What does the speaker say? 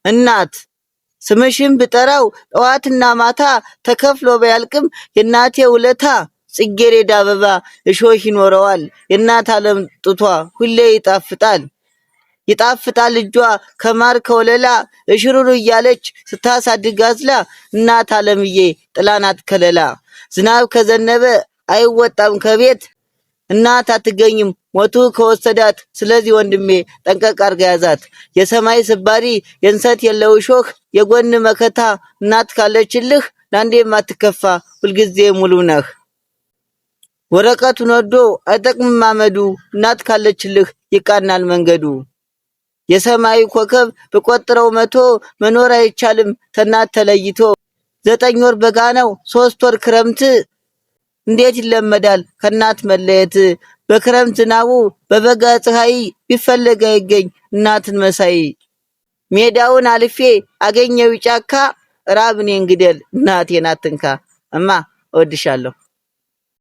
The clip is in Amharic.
እናት ስምሽን ብጠራው ጠዋትና ማታ ተከፍሎ ባያልቅም የእናቴ ውለታ ጽጌረዳ አበባ እሾህ ይኖረዋል። የእናት ዓለም ጡቷ ሁሌ ይጣፍጣል እጇ ከማር ከወለላ እሽሩሩ እያለች ስታሳድግ አዝላ እናት ዓለምዬ ጥላናት ከለላ። ዝናብ ከዘነበ አይወጣም ከቤት እናት አትገኝም ሞቱ ከወሰዳት። ስለዚህ ወንድሜ ጠንቀቅ አርጋ ያዛት። የሰማይ ስባሪ የእንሰት የለው እሾህ የጎን መከታ እናት ካለችልህ ለአንዴም አትከፋ ሁልጊዜ ሙሉ ነህ። ወረቀቱን ወዶ አይጠቅምም አመዱ እናት ካለችልህ ይቃናል መንገዱ። የሰማይ ኮከብ በቆጥረው 100 መኖር አይቻልም ተናት ተለይቶ። 9 ወር በጋ ነው 3 ወር ክረምት እንዴት ይለመዳል ከናት መለየት። በክረምት ዝናቡ በበጋ ፀሐይ ቢፈለግ አይገኝ እናትን መሳይ። ሜዳውን አልፌ አገኘው ጫካ ራብኔን ግደል እናቴን አትንካ። እማ እወድሻለሁ።